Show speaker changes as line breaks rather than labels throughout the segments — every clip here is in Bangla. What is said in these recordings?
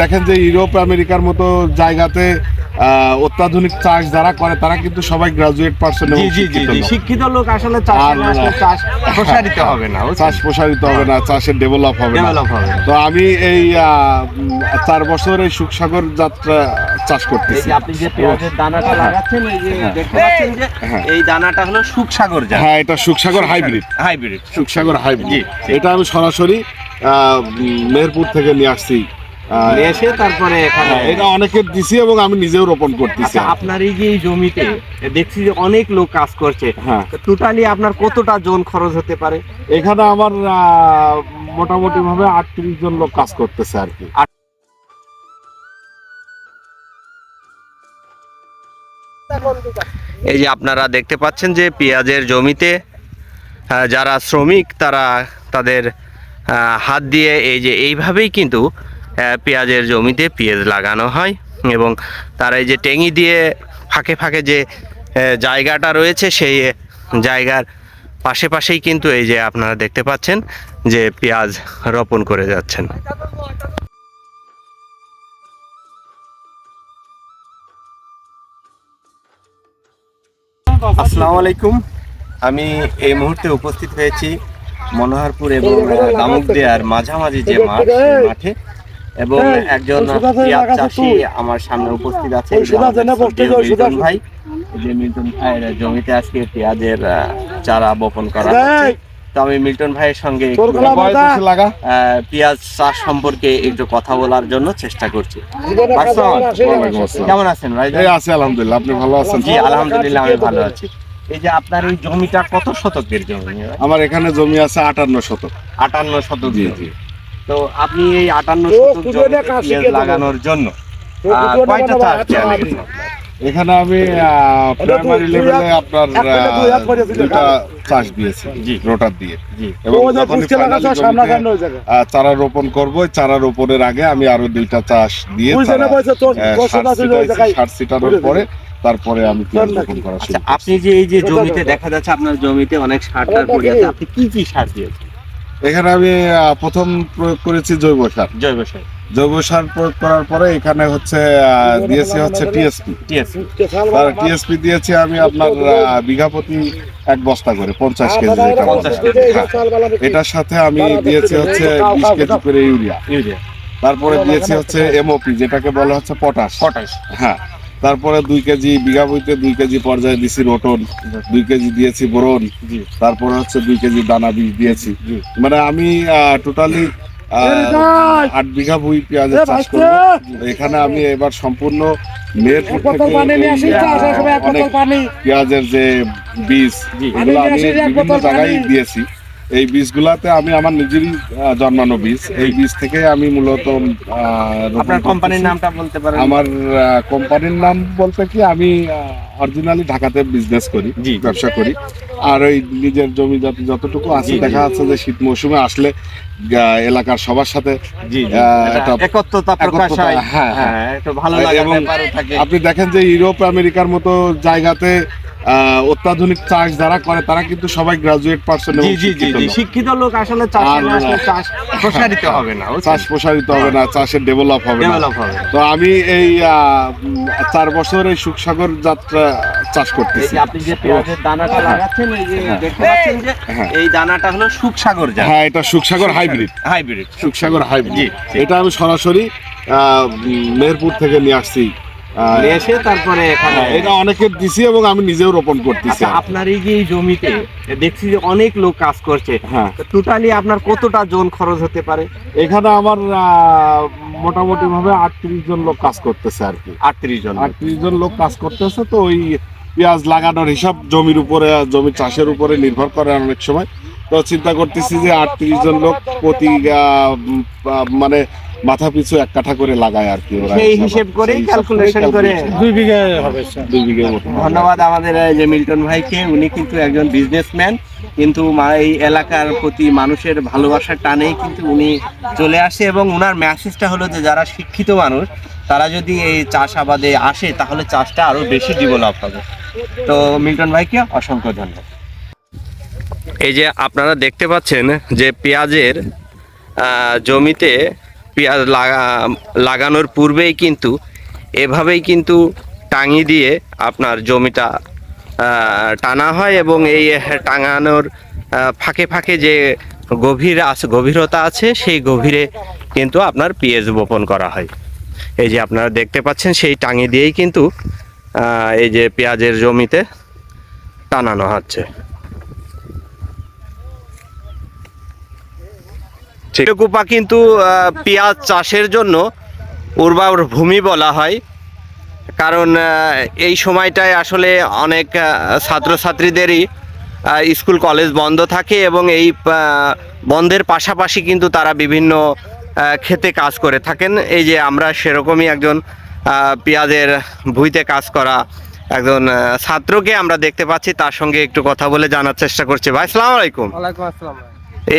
দেখেন যে ইউরোপ আমেরিকার মতো জায়গাতে অত্যাধুনিক চাষ যারা করে তারা কিন্তু সবাই গ্রাজুয়েট পার্সন এবং
শিক্ষিত লোক আসলে চাষ প্রসারিত হবে না,
চাষ প্রসারিত হবে না, চাষের ডেভেলপ হবে না। তো আমি এই 4 বছর এই সুখসাগর যাত্রা চাষ করতেছি।
আপনি যে পেঁয়াজের দানাটা লাগাচ্ছেন, এই যে দেখতে পাচ্ছেন যে এই দানাটা হলো সুখসাগর জাত।
হ্যাঁ, এটা সুখসাগর হাইব্রিড সুখসাগর হাইব্রিড। এটা আমি সরাসরি মেহেরপুর থেকে নিয়ে আসছি,
এসে তারপরে
এটা অনেকে দিছি এবং আমি নিজেও রোপণ করতেছি।
আপনার এই যে জমিতে দেখছি যে অনেক লোক কাজ করছে,
হ্যাঁ,
টোটালি আপনার কতটা জন খরচ হতে পারে?
এখানে আমার মোটামুটি ভাবে 38 জন লোক কাজ করতেছে আর কি।
এই যে আপনারা দেখতে পাচ্ছেন যে পেঁয়াজের জমিতে যারা শ্রমিক তারা তাদের হাত দিয়ে এই যে এইভাবেই কিন্তু পেঁয়াজের জমিতে পেঁয়াজ লাগানো হয়, এবং তারা এই যে টেঙি দিয়ে ফাঁকে ফাঁকে যে জায়গাটা রয়েছে সেই জায়গার পাশেই কিন্তু এই যে আপনারা দেখতে পাচ্ছেন যে পেঁয়াজ রোপণ করে যাচ্ছেন। আসসালামু আলাইকুম। আমি এই মুহূর্তে উপস্থিত হয়েছি মনোহরপুর এবং দামুকদিয়ার মাঝামাঝি যে মাঠে, এবং একজন পেঁয়াজ চাষি আমার সামনে উপস্থিত আছে, মিল্টন ভাই। যে মিল্টন ভাইয়ের জমিতে আজকে পেঁয়াজের চারা বপন করা হচ্ছে। তো আমি মিল্টন ভাইয়ের সঙ্গে পেঁয়াজ চাষ সম্পর্কে একটু কথা বলার জন্য চেষ্টা করছি। কেমন আছেন ভাই?
আছি আলহামদুলিল্লাহ, আপনি ভালো আছেন?
জি আলহামদুলিল্লাহ, আমি ভালো আছি। এই যে আপনার এই জমিটা কত শতকের জমি?
আমার এখানে জমি আছে 58 শতক।
58 শতক। জি। তো আপনি এই 58 শতক জমি লাগানোর জন্য কয়টা চাষ দিয়েছেন?
এখানে আমি প্রাইমারি লেভেলে আপনার 2টা চাষ দিয়েছি রোটার দিয়ে, এবং চারা রোপণ করবো, চারা রোপণের আগে আমি আরো 2টা চাষ দিয়ে সার ছিটানোর পরে তারপরে আমি রোপণ করা শুরু।
আপনি যে এই যে জমিতে দেখা যাচ্ছে আপনার জমিতে অনেক সার পড়ে আছে, আপনি কি সার দিয়েছেন?
এখানে আমি প্রথম প্রয়োগ করেছি জৈব সার প্রয়োগ করার পরে এখানে দিয়েছি টিএসপি দিয়েছি আমি আপনার বিঘা প্রতি 1 বস্তা করে 50 কেজি। এটার সাথে আমি দিয়েছি 20 কেজি করে ইউরিয়া। তারপরে দিয়েছি এমওপি, যেটাকে বলা হচ্ছে পটাশ। হ্যাঁ, তারপরে 2 কেজি বিঘা বইতে 2 কেজি পর্যায়ে দিয়েছি রোটন, 2 কেজি দিয়েছি বোরন, তারপরে 2 কেজি দানা বীজ দিয়েছি। মানে আমি টোটালি 8 বিঘা ভুঁই পেঁয়াজের চাষ করব। এখানে আমি এবার সম্পূর্ণ মেহেরপুর থেকে পেঁয়াজের যে বীজ, এগুলো আমি বিভিন্ন জায়গায় দিয়েছি। এই বীজগুলাতে আমি আমার নিজেরই জন্মানো বীজ, এই বীজ থেকে আমি মূলত
আপনার কোম্পানির নামটা বলতে পারেন?
আমার কোম্পানির নাম বলতে কি, আমি অরিজিনালি ঢাকাতে বিজনেস করি, ব্যবসা করি। আর ওই নিজের জমি যতটুকু আছে, দেখা যাচ্ছে যে শীত মৌসুমে আসলে এলাকার সবার সাথে
একত্রতা প্রকাশ হয়।
হ্যাঁ, ভালো লাগে। এবং আপনি দেখেন যে ইউরোপ আমেরিকার মতো জায়গাতে অত্যাধুনিক চাষ যারা করে তারা কিন্তু সবাই গ্রাজুয়েট পার্সন এবং
শিক্ষিত লোক আসলে চাষ প্রসারিত হবে না,
চাষ প্রসারিত হবে না, চাষের ডেভেলপ হবে না। তো আমি এই 4 বছর এই সুখসাগর যাত্রা চাষ করতেছি।
আপনি যে পেঁয়াজের দানাটা লাগাচ্ছেন, এই যে দেখতে পাচ্ছেন যে এই দানাটা হলো সুখসাগর জাত।
হ্যাঁ, এটা সুখসাগর হাইব্রিড সুখসাগর হাইব্রিড। এটা আমি সরাসরি মেহেরপুর থেকে নিয়ে আসছি,
এসে তারপরে
এটা অনেকে দিছি এবং আমি নিজেও রোপণ করতেছি।
আপনার এই যে জমিতে দেখছি যে অনেক লোক কাজ করছে,
হ্যাঁ,
টোটালি আপনার কতটা জন খরচ হতে পারে?
এখানে আমার মোটামুটি ভাবে 38 জন লোক কাজ করতেছে আর কি।
38
জন লোক কাজ করতেছে। তো ওই পেঁয়াজ লাগানোর হিসাব জমি চাষের উপরে নির্ভর করে অনেক সময়। তো চিন্তা করতেছি যে 38 জন লোক প্রতি মানে মাথা পিছু 1 কাঠা করে লাগায় আর কি।
সেই হিসাব করে ক্যালকুলেশন করে
2 বিঘা হবে, 2 বিঘা মতো।
ধন্যবাদ আমাদের যে মিল্টন ভাইকে। উনি কিন্তু একজন বিজনেসম্যান, কিন্তু এই এলাকার প্রতি মানুষের ভালোবাসার টানেই কিন্তু উনি চলে আসে, এবং ওনার মেসেজটা হলো যে যারা শিক্ষিত মানুষ তারা যদি এই চাষাবাদে আসে তাহলে চাষটা আরো বেশি ডেভেলপ হবে। তো মিল্টন ভাইকে অসংখ্য ধন্যবাদ। এই যে আপনারা দেখতে পাচ্ছেন যে পেঁয়াজের জমিতে পেঁয়াজ লাগানোর পূর্বেই কিন্তু এভাবেই কিন্তু টাঙি দিয়ে আপনার জমিটা টানা হয়, এবং এই টাঙানোর ফাঁকে ফাঁকে যে গভীরতা আছে সেই গভীরে কিন্তু আপনার পেঁয়াজ বপন করা হয়। এই যে আপনারা দেখতে পাচ্ছেন সেই টাঙি দিয়েই কিন্তু এই যে পেঁয়াজের জমিতে টানানো হচ্ছে। চিরকুপা কিন্তু পেঁয়াজ চাষের জন্য উর্বর ভূমি বলা হয়, কারণ এই সময়টায় আসলে অনেক ছাত্রছাত্রীদেরই স্কুল কলেজ বন্ধ থাকে, এবং এই বন্ধের পাশাপাশি কিন্তু তারা বিভিন্ন ক্ষেতে কাজ করে থাকেন। এই যে আমরা সেরকমই একজন পেঁয়াজের ভুঁইতে কাজ করা একজন ছাত্রকে আমরা দেখতে পাচ্ছি, তার সঙ্গে একটু কথা বলে জানার চেষ্টা করছি। ভাই আসসালামু আলাইকুম।
ওয়ালাইকুম আসসালাম।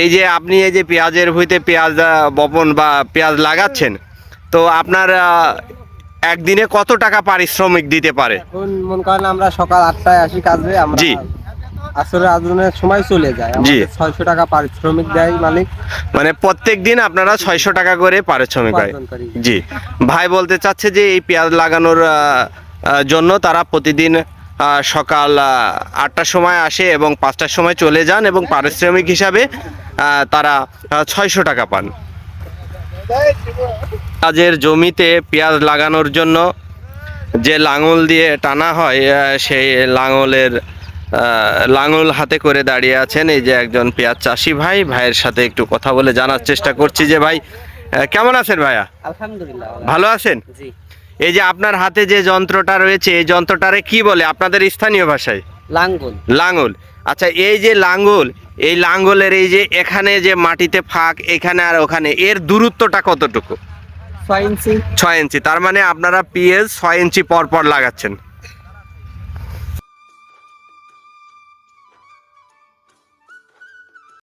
এই যে আপনি এই যে পেঁয়াজের ভুঁইতে পেঁয়াজ বপন বা পেঁয়াজ লাগাচ্ছেন, তো আপনার একদিনে কত টাকা পারিশ্রমিক দিতে পারে?
এখন মনে করেন আমরা সকাল 8টায় আসি কাজে, আমরা
জি।
আসলে আজনের সময় চলে যায়,
জি।
আমাদের 600 টাকা পারিশ্রমিক দেয় মালিক।
মানে প্রত্যেক দিন আপনারা 600 টাকা করে পারিশ্রমিক হয়?
উপার্জন করি।
জি। ভাই বলতে চাচ্ছে যে এই পেঁয়াজ লাগানোর জন্য তারা প্রতিদিন সকাল 8টার সময় আসে এবং 5টার সময় চলে যান, এবং পারিশ্রমিক হিসাবে তারা 600 টাকা পান। পেঁয়াজের জমিতে পেঁয়াজ লাগানোর জন্য যে লাঙল দিয়ে টানা হয়, সেই লাঙল হাতে করে দাঁড়িয়ে আছেন এই যে একজন পেঁয়াজ চাষি ভাই। ভাইয়ের সাথে একটু কথা বলে জানার চেষ্টা করছি যে ভাই কেমন আছেন? ভাইয়া
আলহামদুলিল্লাহ
ভালো আছেন?
জি।
এই যে আপনার হাতে যে যন্ত্রটা রয়েছে, এই যন্ত্রটারে কি বলে আপনাদের স্থানীয় ভাষায়?
লাঙ্গল।
লাঙল। আচ্ছা, এই যে লাঙল, এই লাঙলের এই যে এখানে যে মাটিতে ফাঁক, এখানে আর ওখানে, এর দূরত্বটা কতটুকু?
6 ইঞ্চি।
6 ইঞ্চি। তার মানে আপনারা পেঁয়াজ 6 ইঞ্চি পর পর লাগাচ্ছেন?